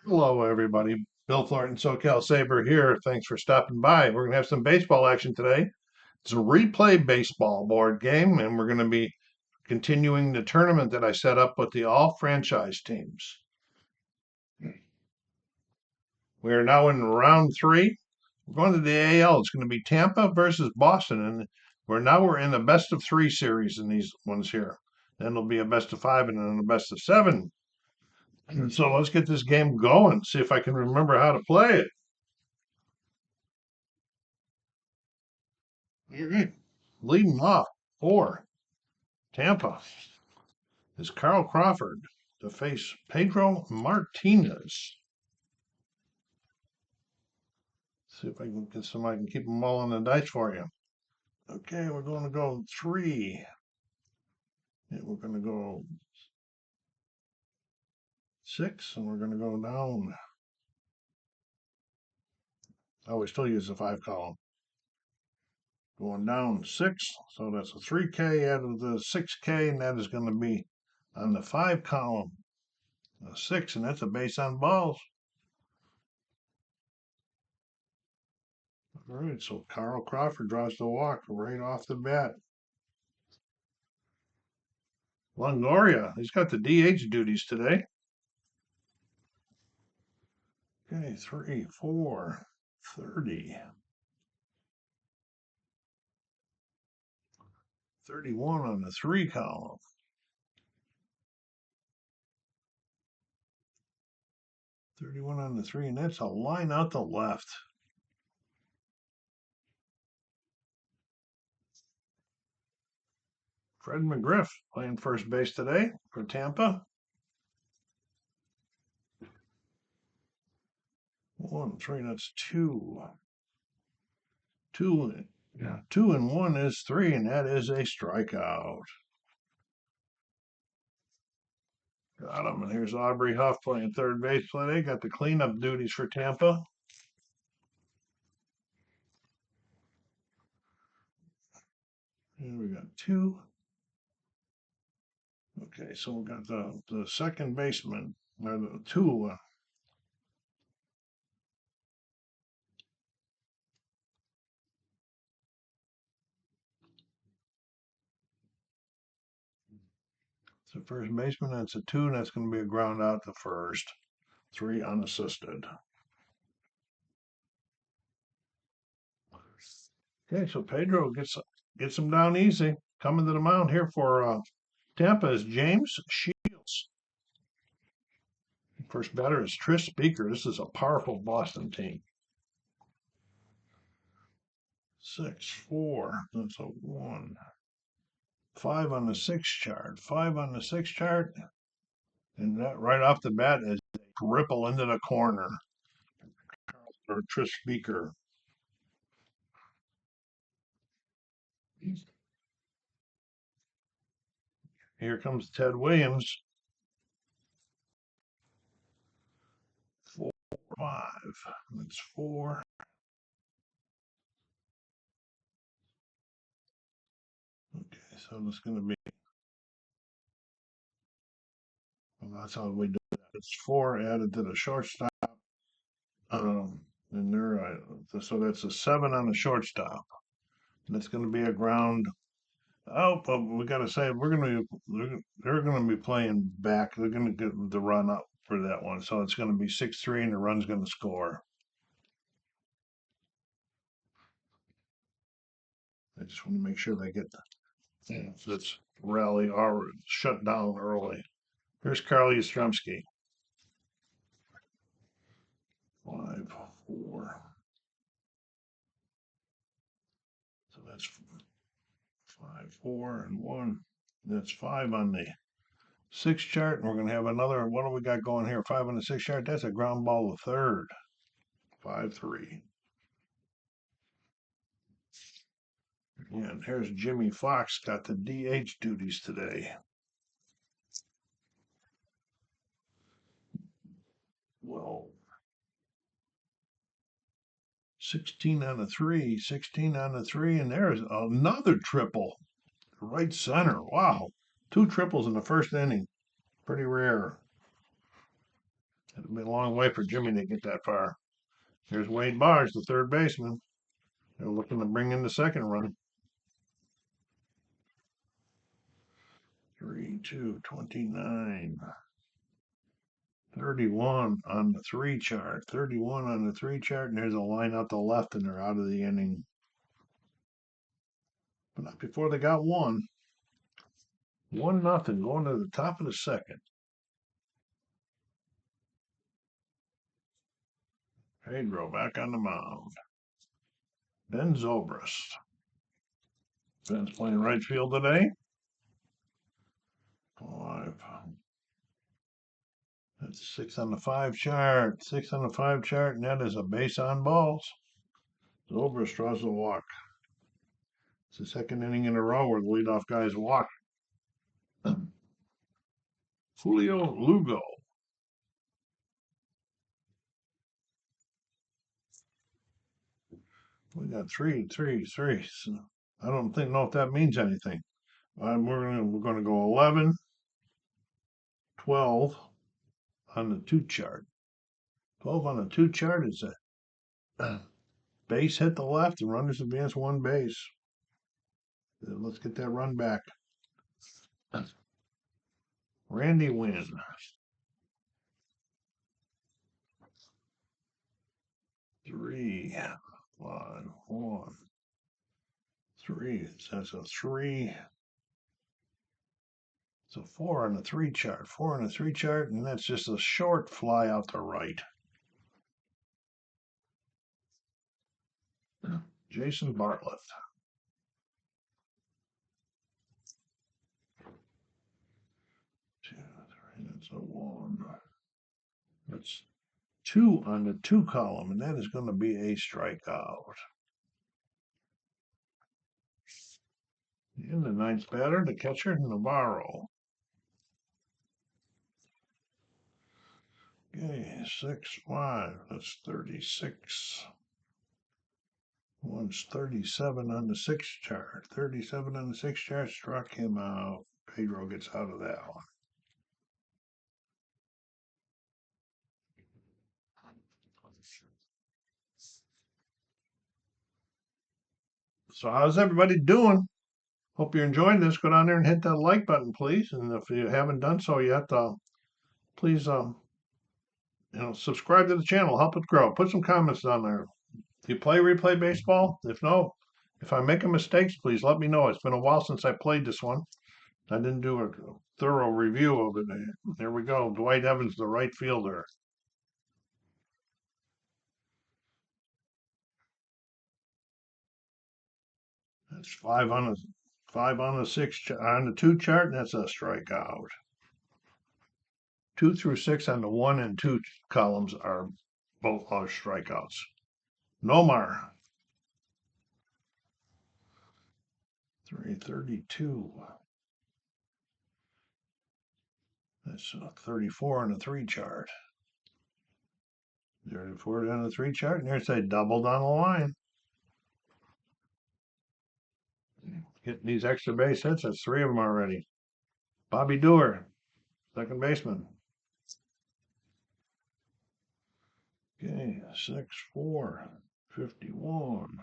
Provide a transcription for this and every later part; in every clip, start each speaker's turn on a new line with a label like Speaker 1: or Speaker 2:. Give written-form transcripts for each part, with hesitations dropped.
Speaker 1: Hello, everybody. Bill Thornton, SoCal Saber here. Thanks for stopping by. We're going to have some baseball action today. It's a replay baseball board game, and we're going to be continuing the tournament that I set up with the all franchise teams. We are now in round three. We're going to the AL. It's going to be Tampa versus Boston, and we're in the best of three series in these ones here. Then it'll be a best of five and then a best of seven. So let's get this game going. See if I can remember how to play it. All right. Leading off for Tampa is Carl Crawford to face Pedro Martinez. See if I can get somebody can keep them all on the dice for you. Okay, we're going to go three. And we're going to go six, and we're going to go down. Oh, we still use the five column. Going down six, so that's a 3K out of the 6K, and that is going to be on the five column. A six, and that's a base on balls. All right, so Carl Crawford draws the walk right off the bat. Longoria, he's got the DH duties today. Okay, 3, 4, 30. 31 on the three column. 31 on the three, and that's a line out the left. Fred McGriff playing first base today for Tampa. 1, 3, that's 2. 2, yeah, 2 and 1 is 3, and that is a strikeout. Got him. And here's Aubrey Huff playing third base today. Got the cleanup duties for Tampa. And we got 2. Okay, so we got the second baseman, or the 2. So first baseman, that's a 2, and that's going to be a ground out to first. 3 unassisted. Okay, so Pedro gets him down easy. Coming to the mound here for Tampa is James Shields. First batter is Tris Speaker. This is a powerful Boston team. 6, 4. That's a 1. 5 on the 6 chart. 5 on the 6 chart. And that right off the bat is a ripple into the corner. Or Tris Speaker. Here comes Ted Williams. 4, 5. That's 4. Okay, so it's going to be. Well, that's how we do that. It's 4 added to the shortstop. And there, so that's a 7 on the shortstop. And it's going to be a ground. Oh, but we got to say they're going to be playing back. They're going to get the run up for that one. So it's going to be 6-3, and the run's going to score. I just want to make sure they get this rally or shut down early. Here's Carl Yastrzemski. 5, 4. So that's 5, 4, and 1. That's 5 on the 6 chart. And we're going to have another. What do we got going here? 5 on the 6 chart. That's a ground ball to third. 5, 3. And here's Jimmy Fox, got the DH duties today. Well, 16 on the 3, 16 on the 3, and there's another triple. Right center. Wow. 2 triples in the first inning. Pretty rare. be a long way for Jimmy to get that far. Here's Wade Bars, the third baseman. They're looking to bring in the second run. 3-2, 29. 31 on the 3 chart. 31 on the 3 chart, and there's a line out the left, and they're out of the inning. But not before they got one. 1-0 going to the top of the second. Pedro back on the mound. Ben Zobrist. Ben's playing right field today. 5. That's 6 on the 5 chart. 6 on the 5 chart, and that is a base on balls. Zobrist draws the walk. It's the second inning in a row where the leadoff guys walk. Julio Lugo. We got 3. So I don't know if that means anything. We're gonna go 11, 12 on the 2 chart. 12 on the 2 chart is a base hit the left and runners advance 1 base. Let's get that run back. Randy Wynn. 3, 5, 1, 3. That's a 3. It's a 4 on the 3 chart. 4 on the 3 chart, and that's just a short fly out to right. Jason Bartlett. 2, 3. That's a 1. That's 2 on the 2 column, and that is going to be a strikeout. In the 9th batter, the catcher, Navarro. Okay, 6-5. That's 36. One's 37 on the 6 chart. 37 on the 6 chart struck him out. Pedro gets out of that one. So how's everybody doing? Hope you're enjoying this. Go down there and hit that like button, please. And if you haven't done so yet, please subscribe to the channel. Help it grow. Put some comments down there. Do you replay baseball? If I'm making mistakes, please let me know. It's been a while since I played this one. I didn't do a thorough review of it. There we go. Dwight Evans, the right fielder. That's 5 on the 6 on the 2 chart, and that's a strikeout. 2 through 6 on the 1 and 2 columns are both strikeouts. Nomar. 332. That's 34 on the 3 chart. 34 on the 3 chart, and there's a double down the line. Getting these extra base hits, that's 3 of them already. Bobby Dewar, second baseman. Okay, 6-4, 51.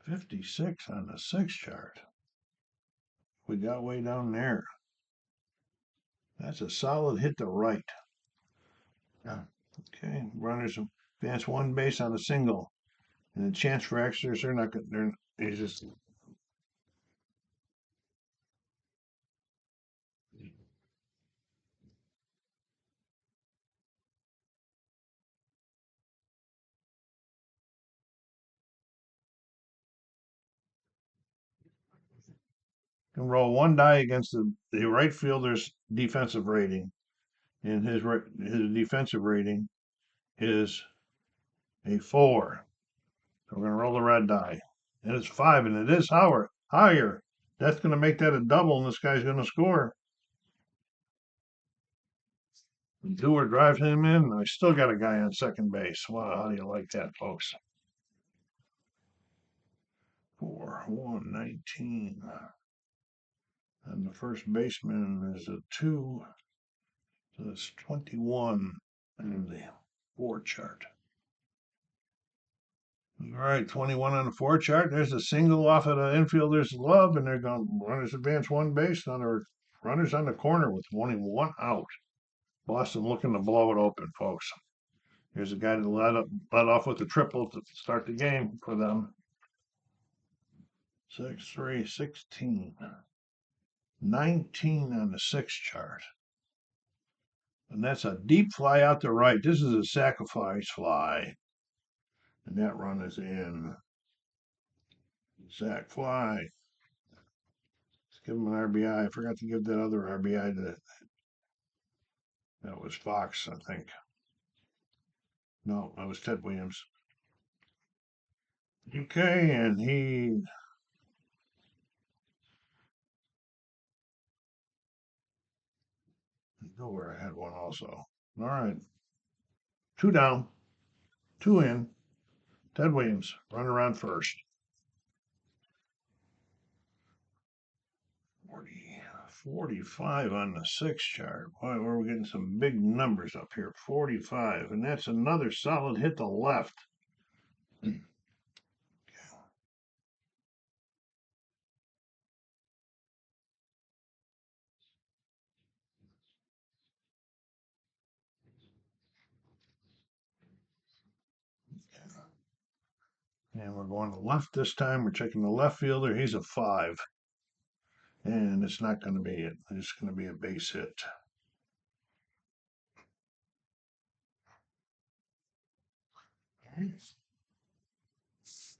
Speaker 1: 56 on the 6 chart. We got way down there. That's a solid hit to right. Yeah. Okay, runners advance 1 base on a single. And the chance for extras, it's just can roll 1 die against the right fielder's defensive rating. And his defensive rating is a 4. So we're going to roll the red die. And it's 5, and it is higher. That's going to make that a double, and this guy's going to score. Dewar drives him in, and I still got a guy on second base. Wow, how do you like that, folks? 4-1-19. And the first baseman is a 2. So it's 21 in the 4 chart. All right, 21 on the 4 chart. There's a single off of the infielder's glove, and they're going runners advance one base. On their runners on the corner with only 1 out. Boston looking to blow it open, folks. Here's a guy that led off with a triple to start the game for them. 6-3, 16. 19 on the 6 chart. And that's a deep fly out to right. This is a sacrifice fly. And that run is in. Sack fly. Let's give him an RBI. I forgot to give that other RBI that was Fox, I think. No, that was Ted Williams. Okay, and he know where I had one also. All right. 2 down, 2 in. Ted Williams, run around first. 45 on the 6 chart. Boy, we're getting some big numbers up here. 45, and that's another solid hit to left. And we're going to left this time. We're checking the left fielder. He's a 5. And it's not going to be it. It's going to be a base hit.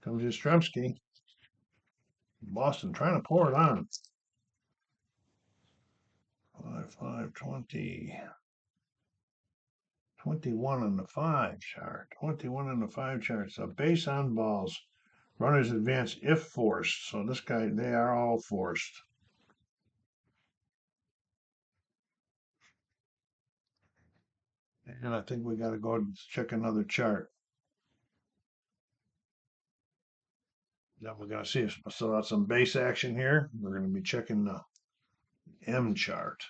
Speaker 1: Comes Yastrzemski. Boston trying to pour it on. 5, 20. 21 on the 5 chart. 21 on the 5 chart. So base on balls. Runners advance if forced. So this guy, they are all forced. And I think we got to go and check another chart. Then we're going to see if we still have some base action here. We're going to be checking the M chart.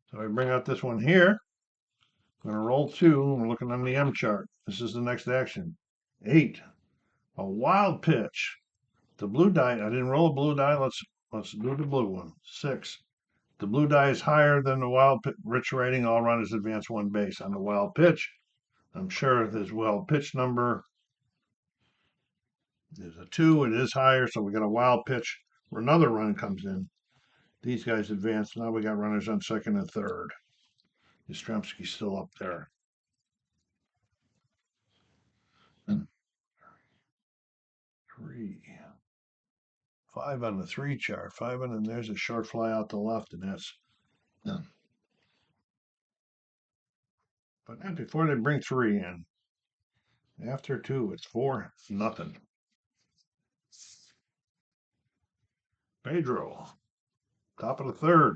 Speaker 1: So I bring out this one here. I'm going to roll 2. We're looking on the M chart. This is the next action. 8. A wild pitch. The blue die. I didn't roll a blue die. Let's do the blue one. 6. The blue die is higher than the wild pitch rating. All runners advance one base on the wild pitch. I'm sure this wild pitch number is a 2. It is higher, so we got a wild pitch where another run comes in. These guys advance. Now we got runners on second and third. Yastrzemski's still up there. 3. 5 on the 3 chart. 5 on, and there's a short fly out to left, and that's done. But not before they bring 3 in. After 2, it's 4-0. Pedro, top of the 3rd.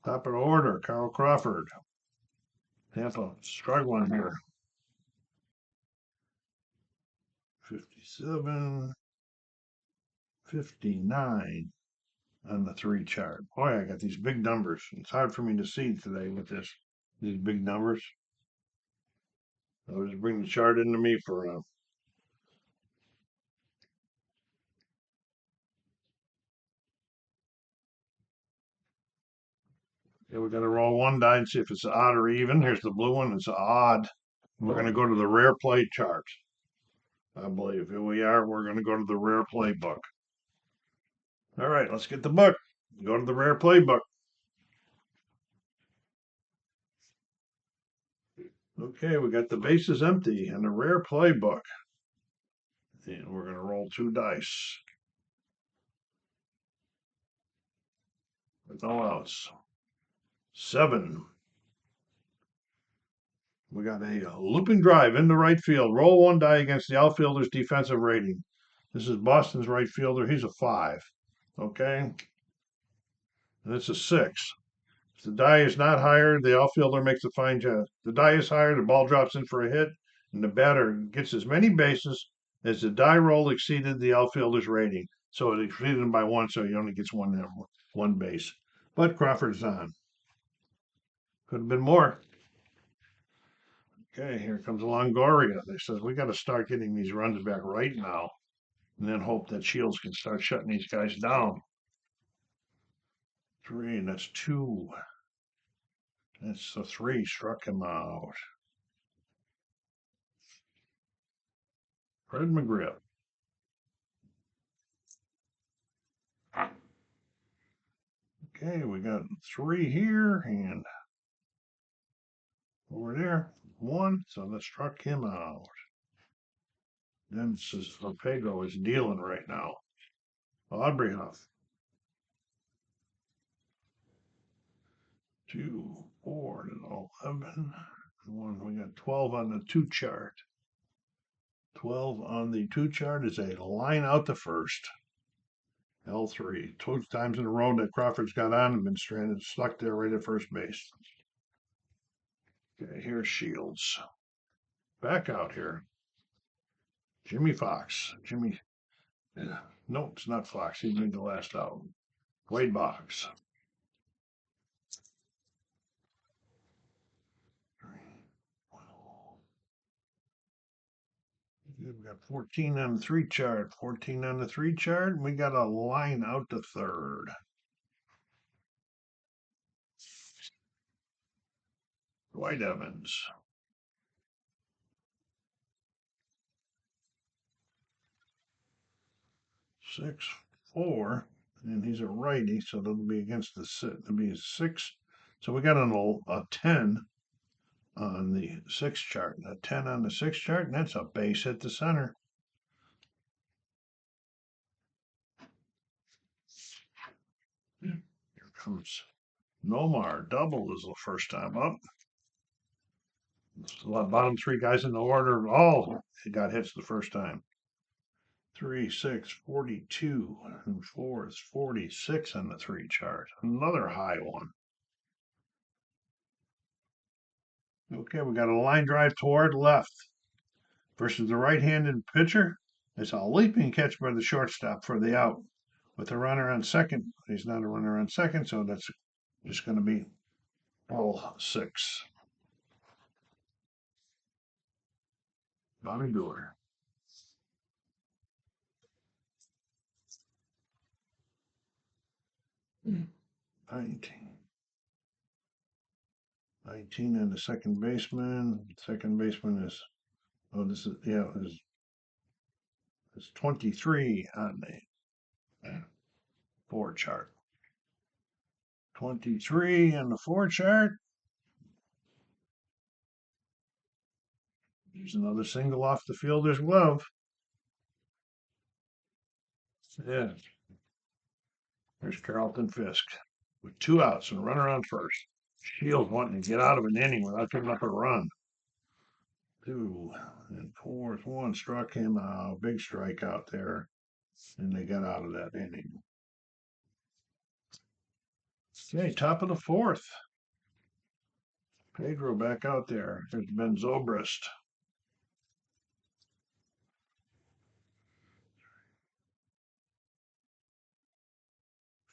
Speaker 1: Top of the order, Carl Crawford. Tampa struggling here. 57, 59 on the 3 chart. Boy, I got these big numbers. It's hard for me to see today with these big numbers. I'll just bring the chart into me for yeah, we got to roll 1 die and see if it's odd or even. Here's the blue one. It's odd. We're going to go to the rare play chart. I believe. Here we are. We're going to go to the rare play book. All right, let's get the book. Go to the rare play book. Okay, we got the bases empty and the rare play book. And we're going to roll 2 dice. With no outs. 7. We got a looping drive into right field. Roll 1 die against the outfielder's defensive rating. This is Boston's right fielder. He's a 5. Okay. And it's a 6. If the die is not higher, the outfielder makes a fine job. The die is higher, the ball drops in for a hit, and the batter gets as many bases as the die roll exceeded the outfielder's rating. So it exceeded him by one, so he only gets one base. But Crawford's on. Could have been more. Okay, here comes Longoria. They says we got to start getting these runs back right now, and then hope that Shields can start shutting these guys down. 3, that's 2. That's the 3 struck him out. Fred McGriff. Okay, we got 3 here and over there, 1. So that struck him out. Then says Pedro is dealing right now. Aubrey Huff. 2, 4, and 11. We got 12 on the 2 chart. 12 on the 2 chart is a line out the first. L3. 2 times in a row that Crawford's got on and been stranded, stuck there right at first base. Okay, here's Shields. Back out here. Jimmy Fox. No, it's not Fox. He made the last out. Wade Boggs. We've got 14 on the 3 chart, 14 on the 3 chart, and we got a line out to third. Dwight Evans. 6-4, and he's a righty, so that'll be against it'll be a 6. So we got a 10 on the 6 chart, a 10 on the 6 chart, and that's a base hit to center. Here comes Nomar. Double is the first time up. The bottom 3 guys in the order, all got hits the first time. 3, 6, 42, and 4 is 46 on the 3 chart. Another high one. Okay, we got a line drive toward left versus the right-handed pitcher. It's a leaping catch by the shortstop for the out. With a runner on second, he's not a runner on second, so that's just going to be all 6. Bobby Doerr. 19. 19 and the second baseman. Second baseman is, oh, this is, yeah, is 23 on the 4 chart. 23 on the 4 chart. There's another single off the fielder's glove. Yeah. There's Carlton Fisk with 2 outs and a runner on first. Shields wanting to get out of an inning without giving up a run. 2 and 4 is 1. Struck him out. Big strikeout there. And they got out of that inning. Okay, top of the 4th. Pedro back out there. There's Ben Zobrist.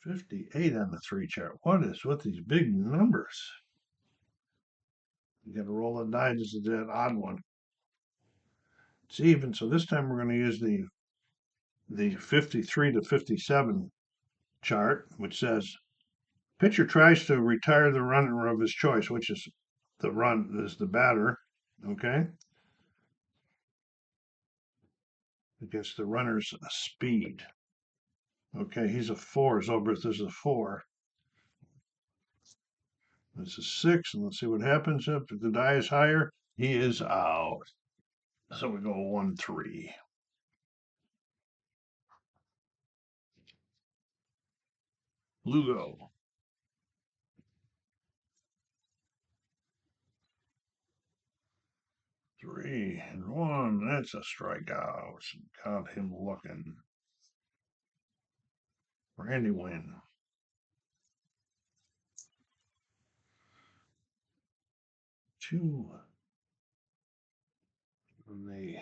Speaker 1: 58 on the 3 chart. What is with these big numbers? You got to roll a die. This is an odd one. It's even. So this time we're going to use the 53 to 57 chart, which says pitcher tries to retire the runner of his choice, which is the batter. Okay. Against the runner's speed. Okay, he's a 4. Zobrist is a 4. This is 6, and let's see what happens. If the die is higher, he is out. So we go 1-3. Lugo. 3 and 1. That's a strikeout. Got him looking. Randy Wynn. 2. The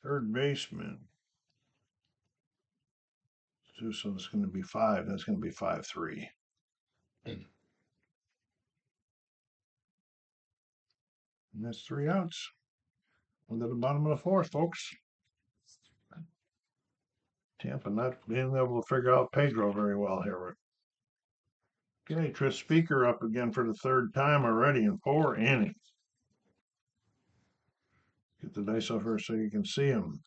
Speaker 1: third baseman. 2, so it's going to be 5. That's going to be 5-3. And that's 3 outs. We're at the bottom of the 4th, folks. Tampa not being able to figure out Pedro very well here. Okay, Tris Speaker up again for the 3rd time already in 4 innings. Get the dice off here so you can see him.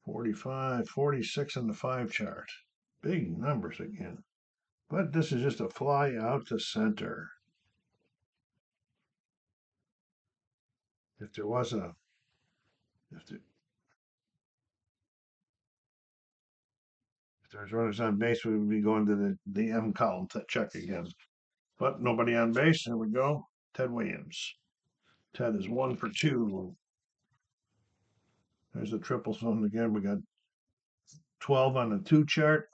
Speaker 1: 45, 46 in the 5 chart. Big numbers again. But this is just a fly out to center. If there was a, if there's runners on base, we would be going to the M column to check again. But nobody on base. There we go. Ted Williams. Ted is 1 for 2. There's a triple zone again. We got 12 on the 2 chart.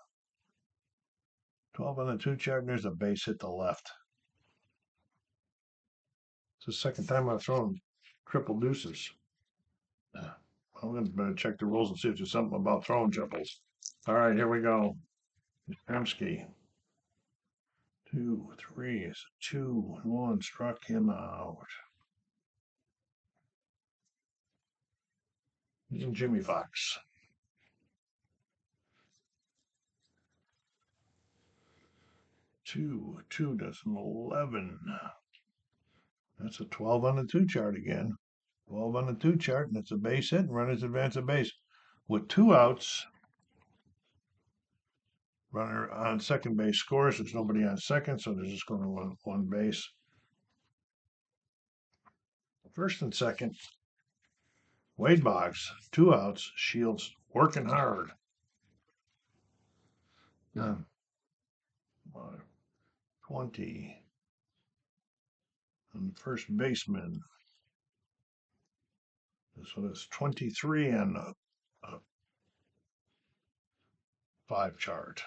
Speaker 1: 12 on the 2 chart, and there's a base hit to left. It's the second time I've thrown triple deuces. I'm going to better check the rules and see if there's something about throwing triples. All right, here we go. Yastrzemski. 2, 3. It's a 2-1. Struck him out. And Jimmy Fox. 2, 2.11. That's a 12 on the 2 chart again. 12 on the 2 chart, and it's a base hit, and runners advance a base. With 2 outs, runner on second base scores. There's nobody on second, so they're just going to one base. First and second, Wade Boggs, 2 outs. Shields working hard. 20. And first baseman. So that's 23 on the 5 chart.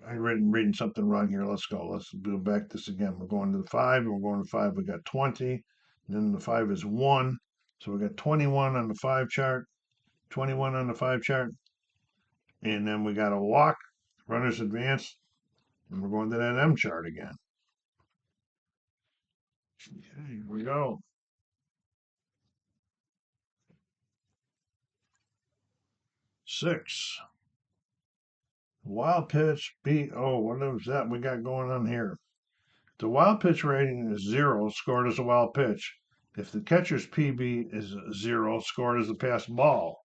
Speaker 1: I'm reading something wrong here. Let's go. Let's go back this again. We're going to the 5, and we're going to 5. We got 20. And then the 5 is 1. So we got 21 on the 5 chart, 21 on the 5 chart. And then we got a walk, runners advance, and we're going to that M chart again. Okay, here we go. 6. Wild pitch beat. Oh, what was that we got going on here? The wild pitch rating is 0, scored as a wild pitch. If the catcher's PB is 0, scored as a passed ball.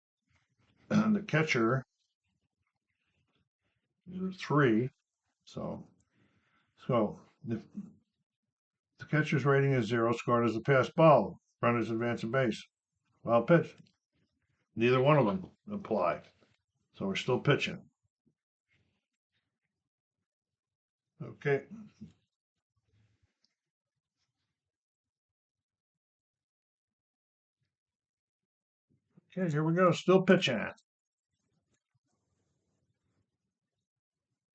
Speaker 1: And the catcher is 3. So if the catcher's rating is 0, scored as a passed ball. Runners advance a base. Wild pitch. Neither one of them apply. So we're still pitching. Okay. Okay, here we go. Still pitching.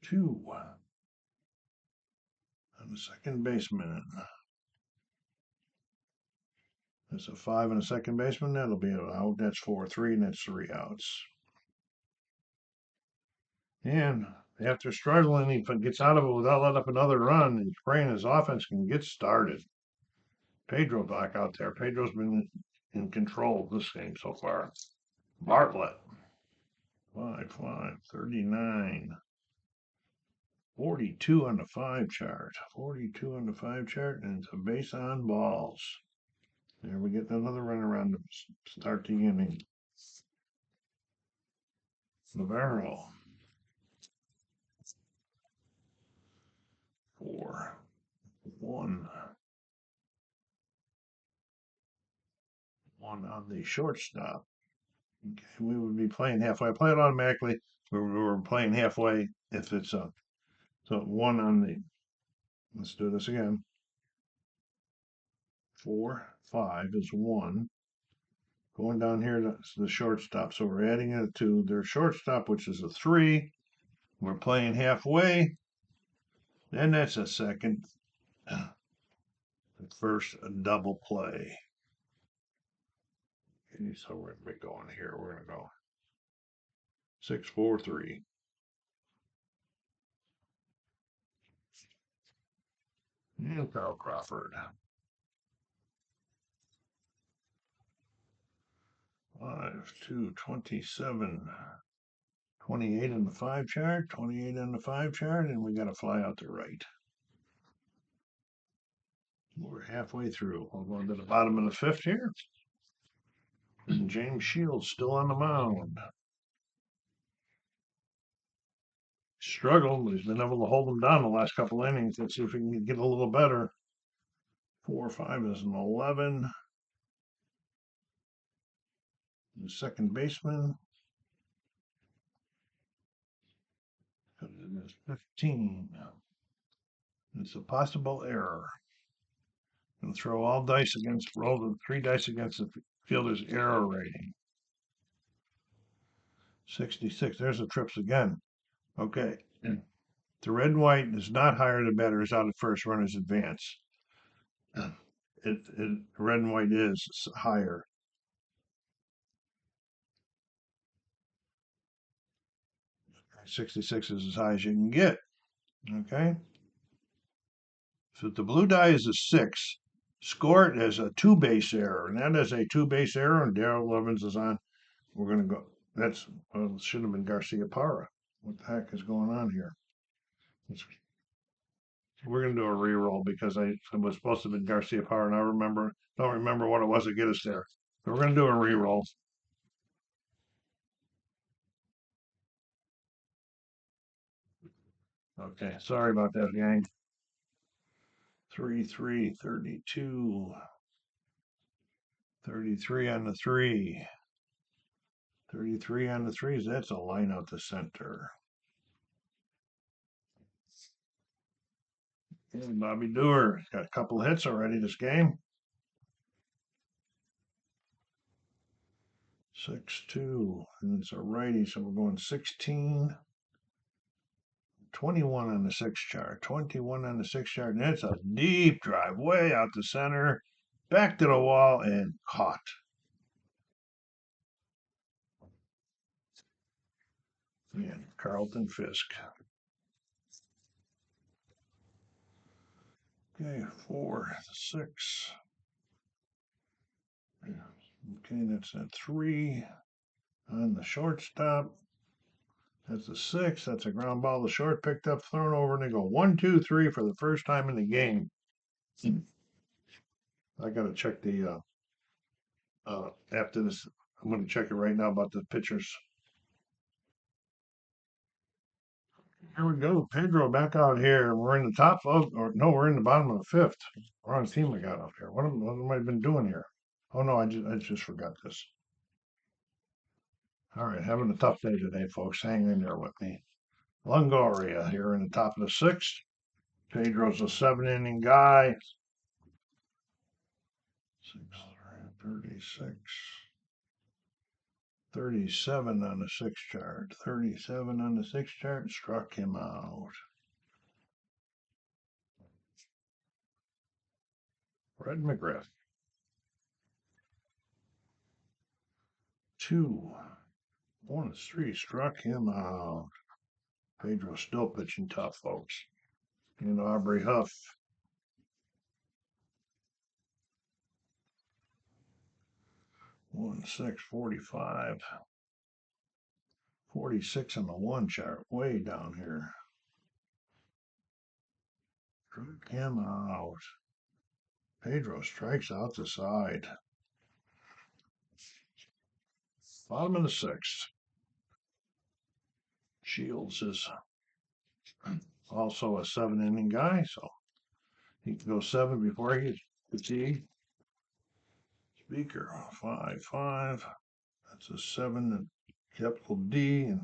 Speaker 1: 2. I'm the second baseman. That's a 5 and a second baseman. That'll be an out. That's 4-3, and that's 3 outs. And after struggling, he gets out of it without letting up another run, and praying his offense can get started. Pedro back out there. Pedro's been in control of this game so far. Bartlett. 5-5, 39. 42 on the 5 chart. 42 on the 5 chart, and it's a base on balls. There we get another run around to start the inning. Navarro. 4-1. One on the shortstop. Okay, we would be playing halfway. I play it automatically. We're playing halfway if it's a. So 1 on the. Let's do this again. 4-5 is 1. Going down here to the shortstop. So we're adding it to their shortstop, which is a 3. We're playing halfway. And that's a second. The first double play. Okay, so we're gonna be going here. We're gonna go 6-4-3. And Carl Crawford. 5-2-27. 28 on the 5 chart, 28 on the 5 chart, and we got to fly out to right. We're halfway through. We're going to the bottom of the 5th here. And James Shields still on the mound. Struggled, but he's been able to hold them down the last couple innings. Let's see if we can get a little better. 4-5 is an 11. The second baseman. It is 15. It's a possible error. And throw all dice against, roll the 3 dice against the fielder's error rating. 66. There's the trips again. Okay. The red and white does not hire the batters out at first, runners advance. Red and white is higher. 66 is as high as you can get. Okay. So the blue die is a 6. Score it as a 2-base error, and that is a 2-base error. And Darrell Levins is on. We're going to go. That's should have been Garcia Parra. What the heck is going on here? We're going to do a re-roll because it was supposed to have been Garcia Parra, and I don't remember what it was to get us there. So we're going to do a re-roll. Okay, sorry about that, gang. 3-3, 32. 33 on the 3. 33 on the 3s. That's a line out the center. And Bobby Dewar got a couple hits already this game. 6-2. And it's a righty, so we're going 16. 21 on the 6 chart. 21 on the 6 chart. And it's a deep drive way out the center. Back to the wall and caught. And Carlton Fisk. Okay, 4-6. Okay, that's a 3 on the shortstop. That's a 6. That's a ground ball. The short picked up, thrown over, and they go 1-2-3 for the first time in the game. I got to check the after this. I'm going to check it right now about the pitchers. Here we go. Pedro back out here. We're in the top of, or no, we're in the bottom of the 5th. Wrong team I got up here. What am I been doing here? Oh no, I just forgot this. All right, having a tough day today, folks. Hang in there with me. Longoria here in the top of the 6th. Pedro's a 7-inning guy. 36. 37 on the 6 chart. 37 on the 6 chart. Struck him out. Red McGriff. 2. 1-3. Struck him out. Pedro's still pitching tough, folks. And Aubrey Huff. 1-6. 45. 46 on the 1 chart. Way down here. Struck him out. Pedro strikes out the side. Bottom of the 6th. Shields is also a 7-inning guy, so he can go 7 before he gets fatigued. Speaker 5-5. That's a 7 and capital D, and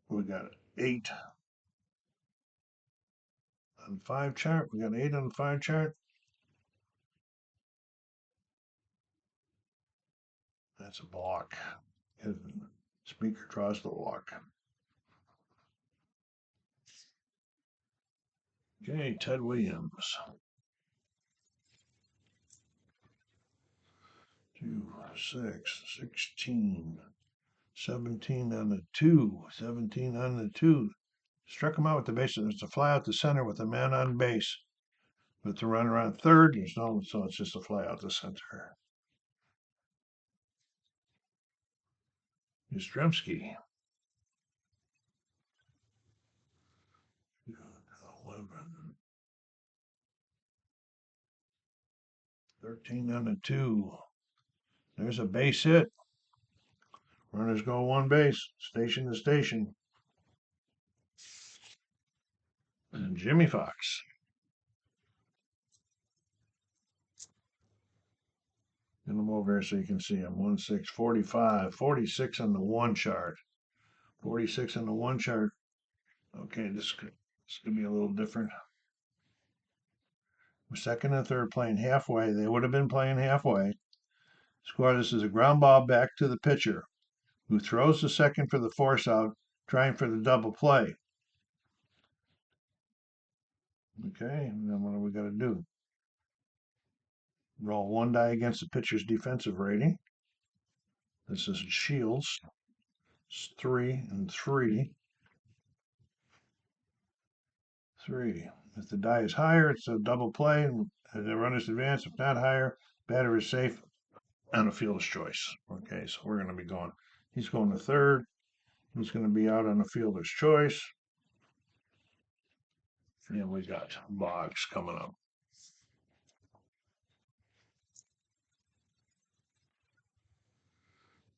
Speaker 1: we got 8 on 5 chart. We got 8 on the 5 chart. That's a block. Speaker draws the walk. Okay, Ted Williams. 2, 6, 16, 17 on the 2, 17 on the 2. Struck him out with the base. It's a fly out the center with a man on base. With the runner on third, there's no, so it's just a fly out the center. Yastrzemski. 11. 13 on the 2. There's a base hit. Runners go one base, station to station. And Jimmy Fox. Get him over here so you can see him. 1, 6, 45, 46 on the 1 chart. 46 on the 1 chart. Okay, this could be a little different. Second and third playing halfway. They would have been playing halfway. Score, this is a ground ball back to the pitcher, who throws the second for the force out, trying for the double play. Okay, and then what do we got to do? Roll one die against the pitcher's defensive rating. This is Shields. It's 3 and 3. 3. If the die is higher, it's a double play, and the runner's advance. If not higher, batter is safe on a fielder's choice. Okay, so we're going to be going. He's going to third. He's going to be out on a fielder's choice. And we got Boggs coming up.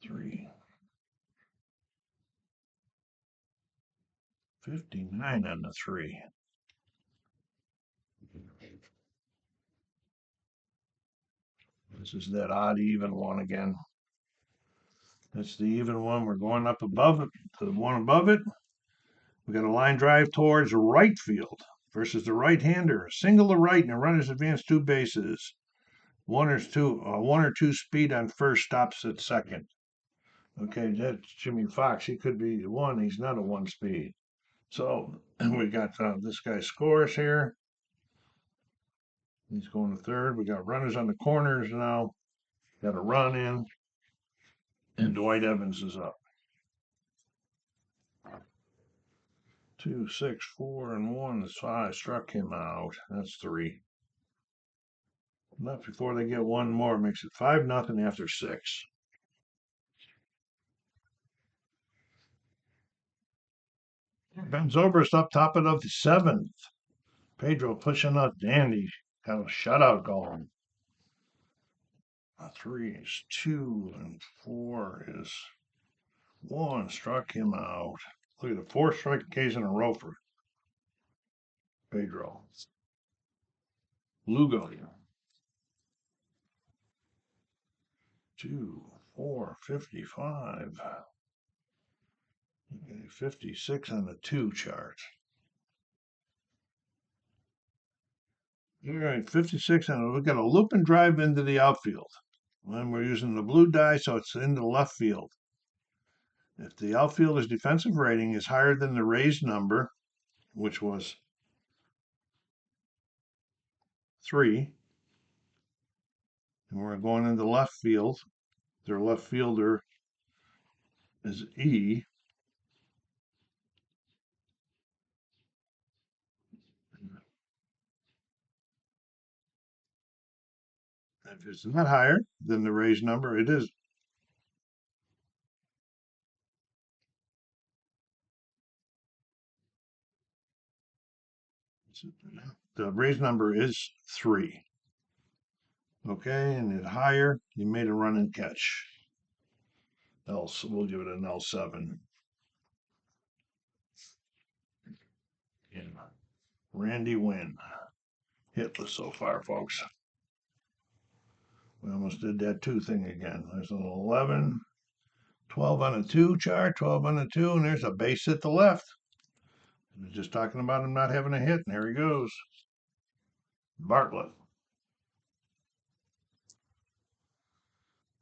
Speaker 1: 3. 59 on the 3. This is that odd even one again. That's the even one. We're going up above it to the one above it. We got a line drive towards right field versus the right-hander. A single to right and the runners advance 2 bases. One or two speed on first, stops at second. Okay, that's Jimmy Fox. He could be 1. He's not a 1 speed. So we got this guy scores here. He's going to third. We got runners on the corners now. Got a run in. And Dwight Evans is up. 2, 6, 4, and 1 is 5. Struck him out. That's 3. Not before they get one more. Makes it 5-0 after 6. Ben Zobrist up top of the 7th. Pedro pushing up Dandy. Got a shutout going. 3 is 2, and 4 is 1. Struck him out. Look at the 4 strike Ks in a row for Pedro. Lugo. 2, 4, 55. 56 on the 2 chart. All right, 56 on it. We've got a loop and drive into the outfield. And we're using the blue die, so it's in the left field. If the outfielder's defensive rating is higher than the raised number, which was 3, and we're going into left field, their left fielder is E. If it's not higher than the raised number, it is. The raised number is 3. Okay, and it's higher, you made a run and catch. Else, we'll give it an L7. And Randy Wynn. Hitless so far, folks. We almost did that 2 thing again. There's an 11, 12 on a 2 chart, 12 on a 2, and there's a base hit to left. I was just talking about him not having a hit, and there he goes. Bartlett.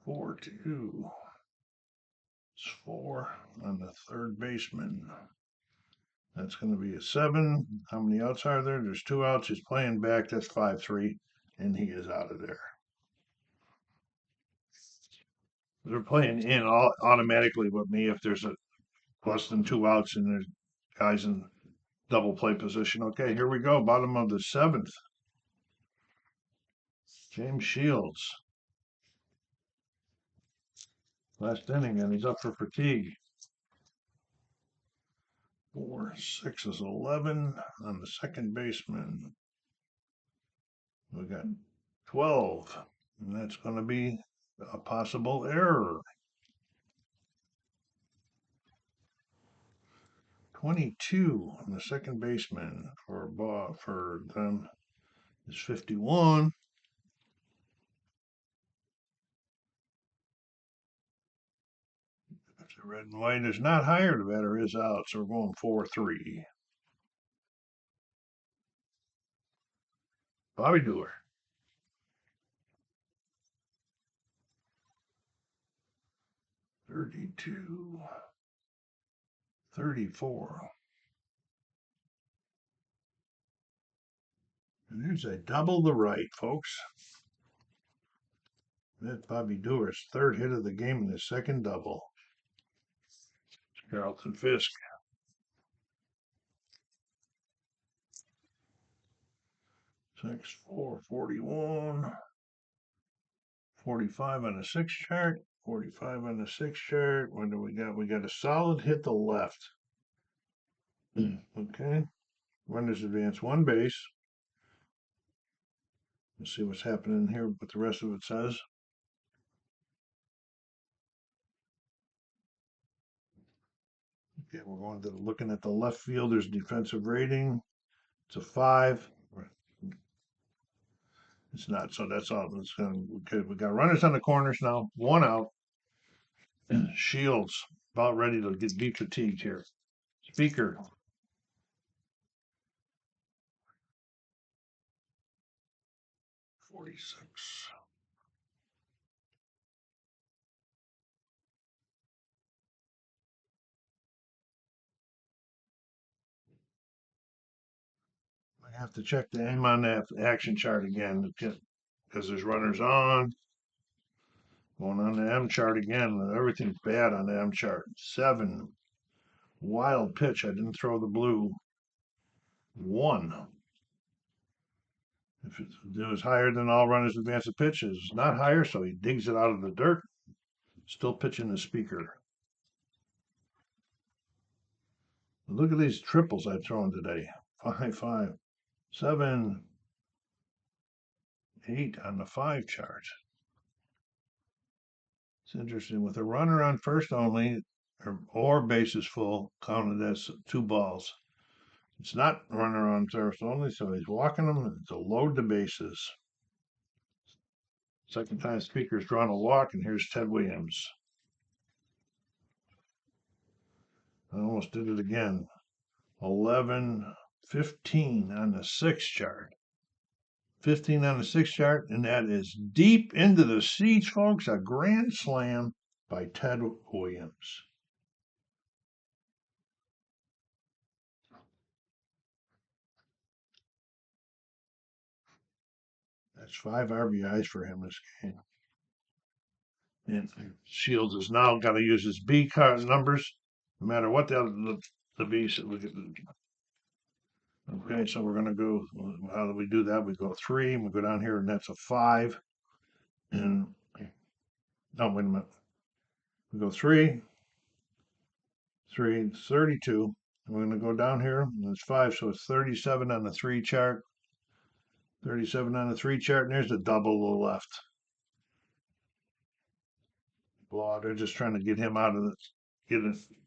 Speaker 1: 4-2. It's 4 on the third baseman. That's going to be a 7. How many outs are there? There's 2 outs. He's playing back. That's 5-3, and he is out of there. They're playing in automatically with me if there's a less than 2 outs and there's guys in double play position. Okay, here we go. Bottom of the seventh. James Shields. Last inning, and he's up for fatigue. 4, 6 is 11 on the second baseman. We got 12, and that's going to be a possible error. 22 on the second baseman for them is 51. If the red and white is not higher, the batter is out, so we're going 4-3. Bobby Doer. 32, 34. And there's a double the right, folks. That's Bobby Dewar's third hit of the game and his second double. Carlton Fisk. 6-4, 41. 45 on the 6 chart. 45 on the 6 chart. What do we got? We got a solid hit to left. Okay. Runners advance one base. Let's see what's happening here, what the rest of it says. Okay, we're going to looking at the left fielder's defensive rating. It's a 5. It's not, so that's all. It's gonna, okay, we got runners on the corners now. 1 out. Shields about ready to be fatigued here. Speaker. 46. I have to check the aim on that action chart again because there's runners on. Going on the M chart again. Everything's bad on the M chart. 7. Wild pitch. I didn't throw the blue. 1. If it was higher than all runners advance the pitch, it's not higher, so he digs it out of the dirt. Still pitching the speaker. Look at these triples I've thrown today. 5, 5, 7, 8 on the 5 chart. It's interesting. With a runner on first only, or bases full, counted as 2 balls. It's not runner on first only, so he's walking them to load the bases. Second time speaker's drawn a walk, and here's Ted Williams. I almost did it again. 11, 15 on the 6 chart. 15 on the 6 chart, and that is deep into the seats, folks. A grand slam by Ted Williams. That's 5 RBIs for him this game. And Shields has now got to use his B card numbers, no matter what the B said. Okay, so we're going to go. How do we do that? We go 3, and we go down here, and that's a 5. And no, wait a minute. We go 3, 3, 32. We're going to go down here, and it's 5, so it's 37 on the 3 chart. 37 on the 3 chart, and there's a double to the left. Blowout. They're just trying to get him out of this.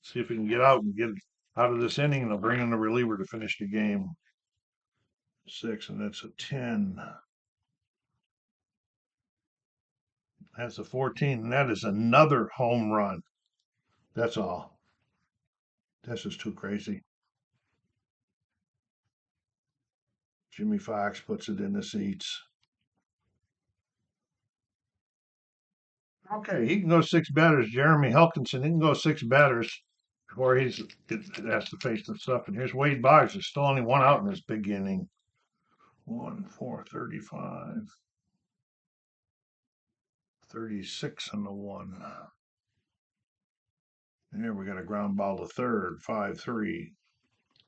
Speaker 1: See if he can get out and get out of this inning, and they'll bring in the reliever to finish the game. 6, and that's a 10. That's a 14, and that is another home run. That's all. This is too crazy. Jimmy Fox puts it in the seats. Okay, he can go 6 batters. Jeremy Helkinson, he can go 6 batters before he has to face the stuff. And here's Wade Boggs. There's still only 1 out in this big inning. 1, 4, 35. 36 on the 1. And here we got a ground ball to third. 5-3.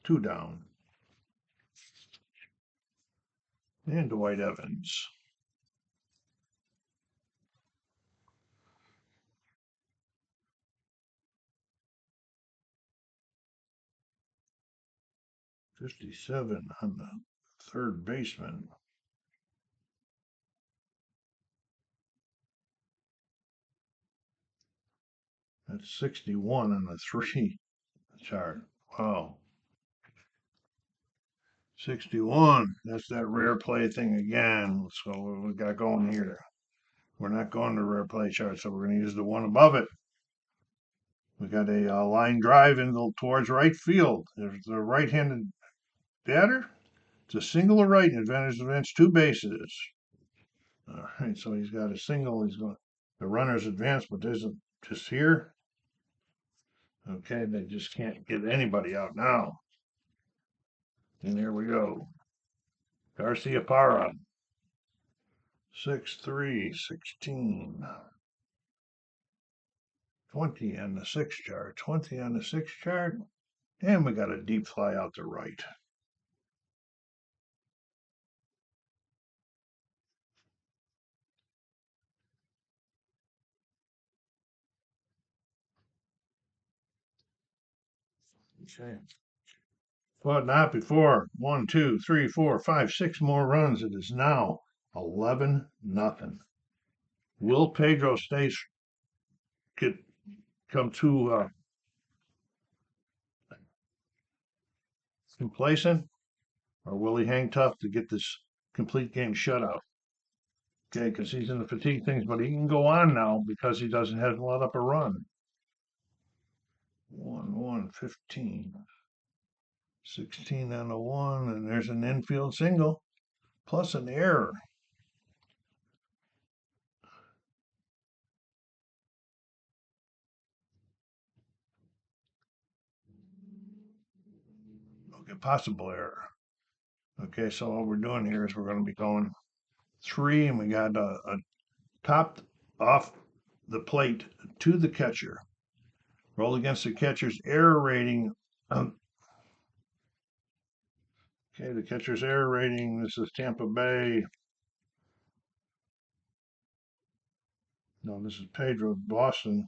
Speaker 1: 2 down. And Dwight Evans. '57 on the third baseman. That's 61 on the 3 chart. Wow. 61. That's that rare play thing again. So what we got going here? We're not going to rare play chart, so we're going to use the one above it. We got a line drive towards right field. There's the right-handed batter. It's a single to right, and advance 2 bases. All right, so he's got a single. He's going. The runner's advanced, but isn't just here. Okay, they just can't get anybody out now. And here we go. Garcia Parra. 6-3, 16. 20 on the 6 chart. 20 on the 6 chart. And we got a deep fly out to right. Okay. But not before 1, 2, 3, 4, 5, 6 more runs. It is now 11-0. Will Pedro come to complacent, or will he hang tough to get this complete game shutout? Okay, because he's in the fatigue things, but he can go on now because he doesn't have to let up a run. 1, 15. 16 on the 1, and there's an infield single plus an error. Okay, possible error. Okay, so what we're doing here is we're going to be going 3, and we got a topped off the plate to the catcher. Roll against the catcher's error rating. Okay, the catcher's error rating. This is Tampa Bay. No, this is Pedro, Boston.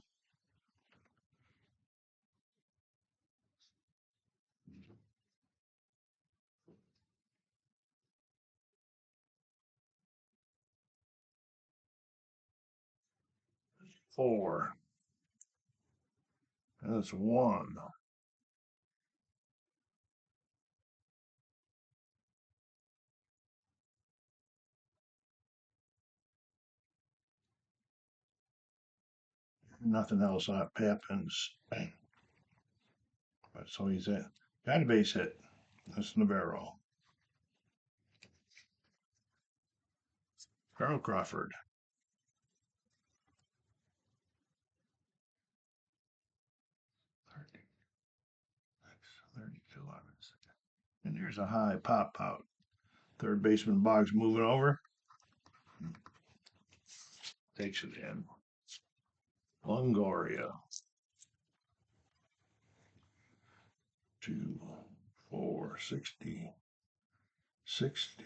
Speaker 1: Four. That's 1. Nothing else happens. But so he's got a base hit. That's Navarro. Carl Crawford. 32 and here's a high pop out. Third baseman Boggs moving over. Takes it in. Longoria. 2, 4, 60, 60,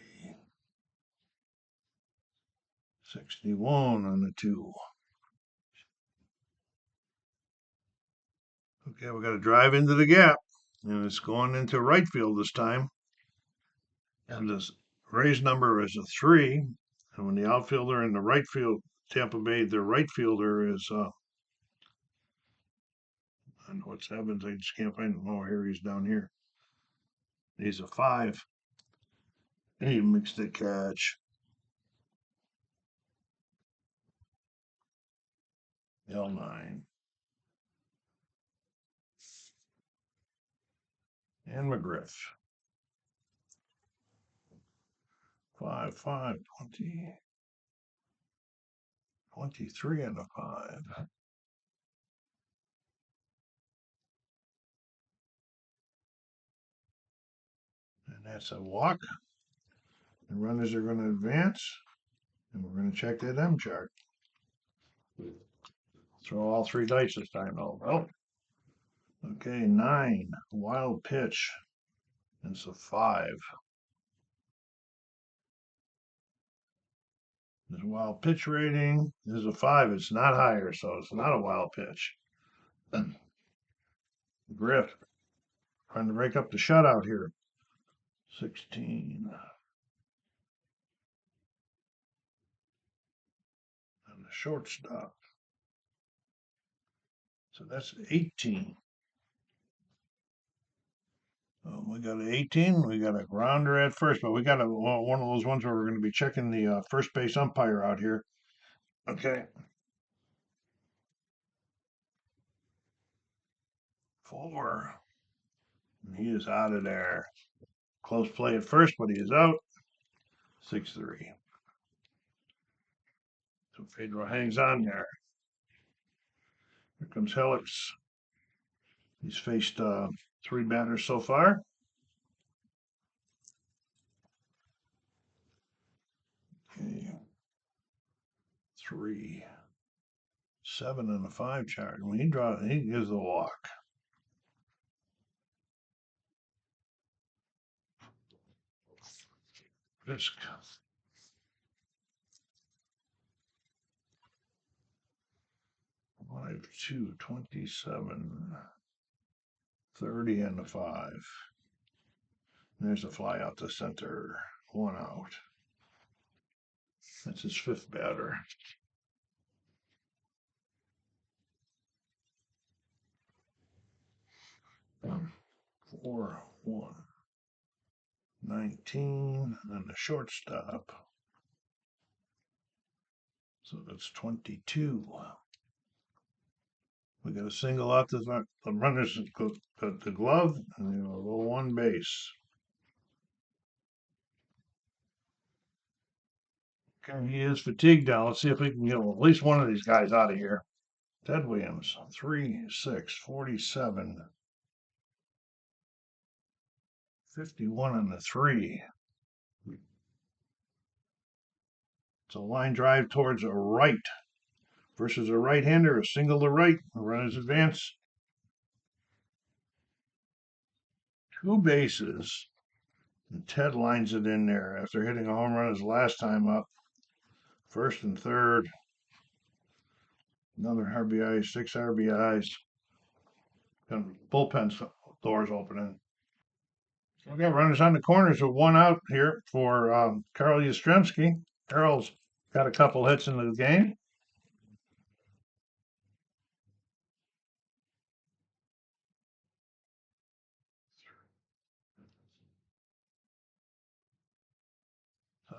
Speaker 1: 61 on the 2. Okay, we got to drive into the gap, and it's going into right field this time. And this Ray's number is a 3, and when the outfielder in the right field, Tampa Bay, their right fielder is I know what's happened. I just can't find him. Oh, here he's down here. He's a 5. He makes the catch. L9. And McGriff. 5, 5, 20, 23 and a 5. And that's a walk. The runners are going to advance. And we're going to check that M chart. Throw all three dice this time, though. Oh, okay, 9. Wild pitch. It's a 5. His wild pitch rating is a 5. It's not higher, so it's not a wild pitch. Griff trying to break up the shutout here. 16. And the shortstop. So that's 18. We got an 18. We got a grounder at first, but we got one of those ones where we're going to be checking the first base umpire out here. Okay. 4. And he is out of there. Close play at first, but he is out. 6-3. So Pedro hangs on there. Here comes Helix. He's faced 3 batters so far. Okay. 3, 7, and a 5 chart. When he gives the walk. Risk. 5, 2, 27, 30, and a 5. There's a fly out to center. 1 out. That's his 5th batter. Um, 4, 1, 19, and the shortstop. So that's 22. We got a single out to the runners the glove, and a little 1 base. Okay, he is fatigued now. Let's see if we can get at least one of these guys out of here. Ted Williams, 3, 6, 47, 51, and the 3. It's a line drive towards a right versus a right-hander, a single to right. Runners advance. 2 bases. And Ted lines it in there after hitting a home run his last time up. 1st and 3rd. Another RBI, 6 RBIs. And bullpen doors opening. Okay, runners on the corners with 1 out here for Carl Yastrzemski. Carl's got a couple hits in the game.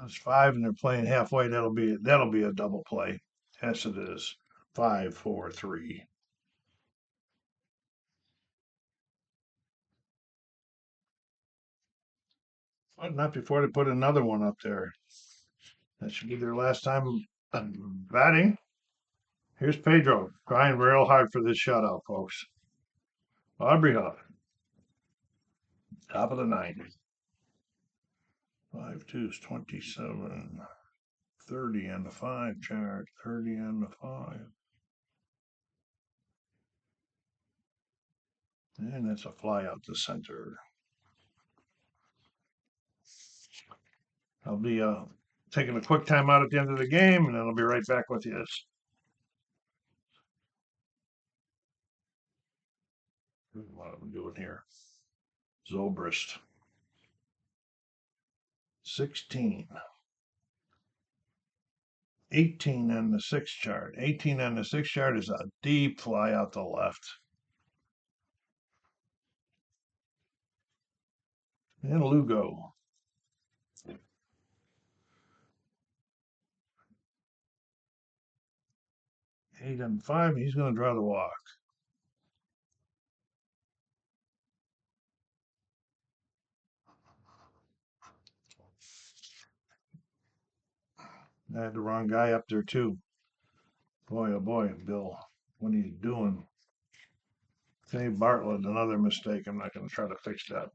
Speaker 1: That's 5, and they're playing halfway. That'll be a double play. Yes, it is. 5, 4, 3. But not before they put another one up there. That should be their last time batting. Here's Pedro trying real hard for this shutout, folks. Aubrey Huff, top of the 9th. 5 2's 27, 30 and the 5 chart, 30 and the 5. And that's a fly out to center. I'll be taking a quick time out at the end of the game, and then I'll be right back with you. What am I doing here? Zobrist. 16. 18 on the 6 chart. 18 on the 6 chart is a deep fly out to left. And Lugo. 8 and 5. He's going to draw the walk. I had the wrong guy up there too. Boy, oh boy, Bill, what are you doing? Okay, Bartlett, another mistake. I'm not going to try to fix that.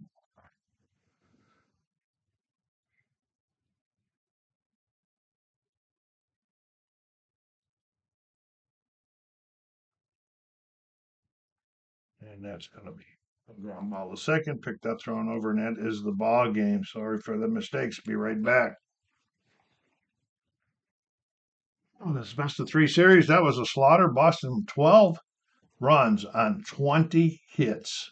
Speaker 1: And that's going to be a ground ball. The second pick that thrown over, and that is the ball game. Sorry for the mistakes. Be right back. Oh, this best of three series, that was a slaughter. Boston 12 runs on 20 hits.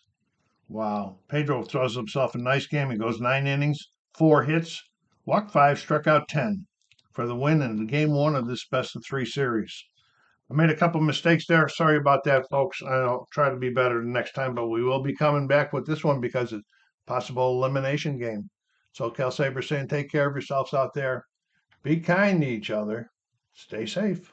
Speaker 1: Wow. Pedro throws himself a nice game. He goes 9 innings, 4 hits, walked 5, struck out 10 for the win in the game one of this best of three series. I made a couple mistakes there. Sorry about that, folks. I'll try to be better the next time, but we will be coming back with this one because it's a possible elimination game. So Cal Saber saying take care of yourselves out there. Be kind to each other. Stay safe.